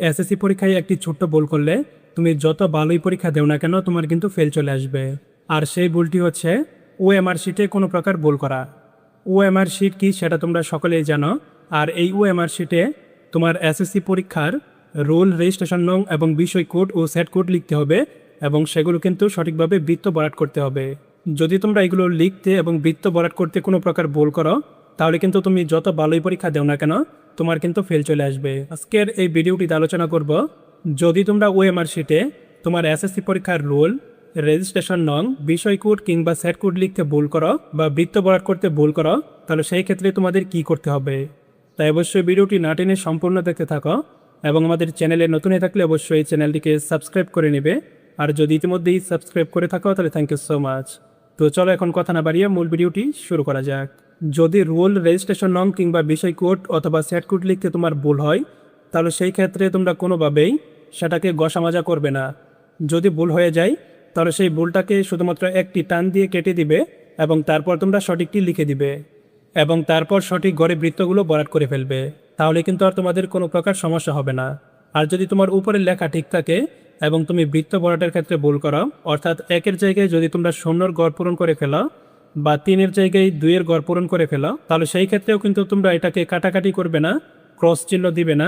SSC পরীক্ষায় একটি ছোট্ট ভুল করলে তুমি যত ভালোই পরীক্ষা দেও না কেন তোমার কিন্তু ফেল চলে আসবে। আর সেই ভুলটি হচ্ছে ওএমআর শিটে কোনো প্রকার ভুল করা। ওএমআর শিট কি সেটা তোমরা সকলেই জানো। আর এই ওএমআর শিটে তোমার এসএসসি পরীক্ষার রোল, রেজিস্ট্রেশন নং এবং বিষয় কোড ও সেট কোড লিখতে হবে এবং সেগুলো কিন্তু সঠিকভাবে বৃত্ত বরাট করতে হবে। যদি তোমরা এগুলো লিখতে এবং বৃত্ত বরাট করতে কোনো প্রকার ভুল করো তাহলে কিন্তু তুমি যত ভালোই পরীক্ষা দেও না কেন তোমার কিন্তু ফেল চলে আসবে। আজকের এই ভিডিওটিতে আলোচনা করব, যদি তোমরা ওএমআর শিটে তোমার এসএসসি পরীক্ষার রোল, রেজিস্ট্রেশন নং, বিষয় কোড কিংবা সেট কোড লিখতে ভুল করো বা বৃত্ত বরাট করতে ভুল করো তাহলে সেই ক্ষেত্রে তোমাদের কি করতে হবে। তাই অবশ্যই ভিডিওটি না টেনে সম্পূর্ণ দেখতে থাকো এবং আমাদের চ্যানেলে নতুন হয়ে থাকলে অবশ্যই চ্যানেলটিকে সাবস্ক্রাইব করে নেবে। আর যদি ইতিমধ্যেই সাবস্ক্রাইব করে থাকো তাহলে থ্যাংক ইউ সো মাচ। তো চলো এখন কথা না বাড়িয়ে মূল ভিডিওটি শুরু করা যাক। যদি রোল, রেজিস্ট্রেশন নং কিংবা বিষয় কোড অথবা সেট কোড লিখতে তোমার ভুল হয় তাহলে সেই ক্ষেত্রে তোমরা কোনোভাবেই সেটাকে গসামাজা করবে না। যদি ভুল হয়ে যায় তাহলে সেই ভুলটাকে শুধুমাত্র একটি টান দিয়ে কেটে দিবে এবং তারপর তোমরা সঠিকটি লিখে দিবে এবং তারপর সঠিক ঘরে বৃত্তগুলো বরাট করে ফেলবে। তাহলে কিন্তু আর তোমাদের কোনো প্রকার সমস্যা হবে না। আর যদি তোমার উপরের লেখা ঠিক থাকে এবং তুমি বৃত্ত বরাটের ক্ষেত্রে ভুল করো, অর্থাৎ 1-এর জায়গায় যদি তোমরা 0-র গড় পূরণ করে ফেলো বা 3-এর জায়গায় 2-এর গড় পূরণ করে ফেলো তাহলে সেই ক্ষেত্রেও কিন্তু তোমরা এটাকে কাটাকাটি করবে না, ক্রস চিহ্ন দিবে না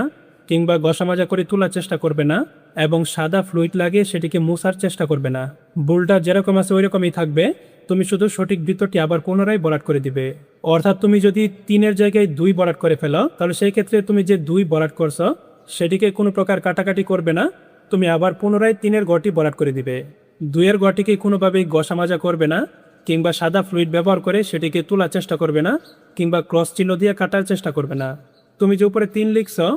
কিংবা গসামাজা করে তোলার চেষ্টা করবে না এবং সাদা ফ্লুইড লাগিয়ে সেটিকে মুছার চেষ্টা করবে না। ভুলটা যেরকম আছে ওই রকমই থাকবে। তুমি শুধু সঠিক বৃত্তটি আবার পুনরায় বরাট করে দিবে। অর্থাৎ তুমি যদি 3-এর জায়গায় 2 বরাট করে ফেলো তাহলে সেই ক্ষেত্রে তুমি যে 2 বরাট করছো সেটিকে কোনো প্রকার কাটাকাটি করবে না, তুমি আবার পুনরায় 3-এর গড়টি বরাট করে দিবে। 2-এর গড়টিকে কোনোভাবেই গসামাজা করবে না কিংবা সাদা ফ্লুইড ব্যবহার করে সেটিকে তোলার চেষ্টা করবে না কিংবা ক্রস চিহ্ন দিয়ে কাটার চেষ্টা করবে না। তুমি যে উপরে 3 লিখছো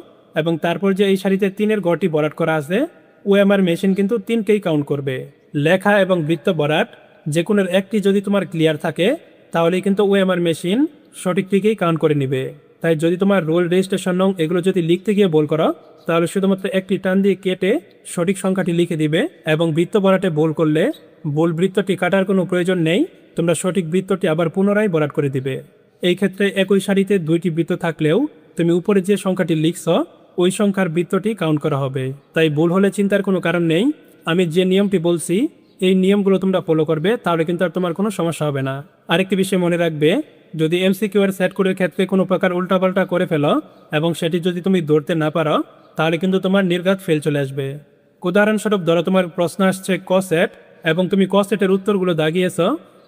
এবং তারপর যে এই সারিতে 3-এর গড়টি বরাট করা আছে ওএমআর মেশিন কিন্তু 3কেই কাউন্ট করবে। লেখা এবং বৃত্ত বরাট যে কোনো একটি যদি তোমার ক্লিয়ার থাকে তাহলেই কিন্তু ওএমআর মেশিন সঠিকটিকেই কাউন্ট করে নিবে। তাই যদি তোমার রোল, রেজিস্ট্রেশন নং এগুলো যদি লিখতে গিয়ে ভুল করো তাহলে শুধুমাত্র একটি টান দিয়ে কেটে সঠিক সংখ্যাটি লিখে দিবে এবং বৃত্ত বরাটে ভুল করলে ভুল বৃত্তটি কাটার কোনো প্রয়োজন নেই, তোমরা সঠিক বৃত্তটি আবার পুনরায় বরাট করে দিবে। এই ক্ষেত্রে একই সারিতে 2টি বৃত্ত থাকলেও তুমি উপরে যে সংখ্যাটি লিখছো ওই সংখ্যার বৃত্তটি কাউন্ট করা হবে। তাই ভুল হলে চিন্তার কোনো কারণ নেই। আমি যে নিয়মটি বলছি এই নিয়মগুলো তোমরা ফলো করবে তাহলে কিন্তু আর তোমার কোনো সমস্যা হবে না। আরেকটি বিষয় মনে রাখবে, যদি এমসিকিউ এর সেট কোডের ক্ষেত্রে কোনো প্রকার উল্টাপাল্টা করে ফেলো এবং সেটি যদি তুমি ধরতে না পারো তাহলে কিন্তু তোমার নির্ঘাত ফেল চলে আসবে। উদাহরণস্বরূপ ধরো তোমার প্রশ্ন আসছে ক সেট এবং তুমি ক সেটের উত্তরগুলো দাগিয়েছ,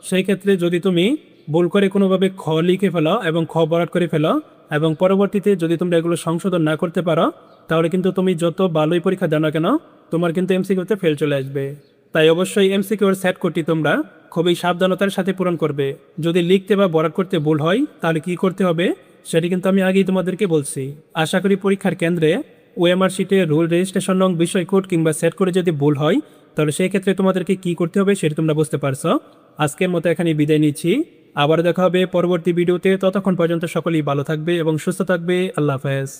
সেই ক্ষেত্রে যদি তুমি ভুল করে কোনোভাবে খ লিখে ফেলো এবং খ বরাট করে ফেলো এবং পরবর্তীতে যদি তোমরা এগুলো সংশোধন না করতে পারো তাহলে কিন্তু তুমি যত ভালোই পরীক্ষা দাও না কেন তোমার কিন্তু এমসিকিউতে ফেল চলে আসবে। তাই অবশ্যই এমসিকিউর সেট কোডটি তোমরা খুবই সাবধানতার সাথে পূরণ করবে। যদি লিখতে বা বরাট করতে ভুল হয় তাহলে কি করতে হবে সেটি কিন্তু আমি আগেই তোমাদেরকে বলছি। আশা করি পরীক্ষার কেন্দ্রে ওএমআর শিটে রোল, রেজিস্ট্রেশন নং, বিষয় কোড কিংবা সেট করে যদি ভুল হয় তাহলে সেই ক্ষেত্রে তোমাদেরকে কি করতে হবে সেটি তোমরা বুঝতে পারছো। আজকের মতো এখানে বিদায় নিচ্ছি, আবার দেখা হবে পরবর্তী ভিডিওতে। ততক্ষণ পর্যন্ত সকলেই ভালো থাকবে এবং সুস্থ থাকবে। আল্লাহ হাফেজ।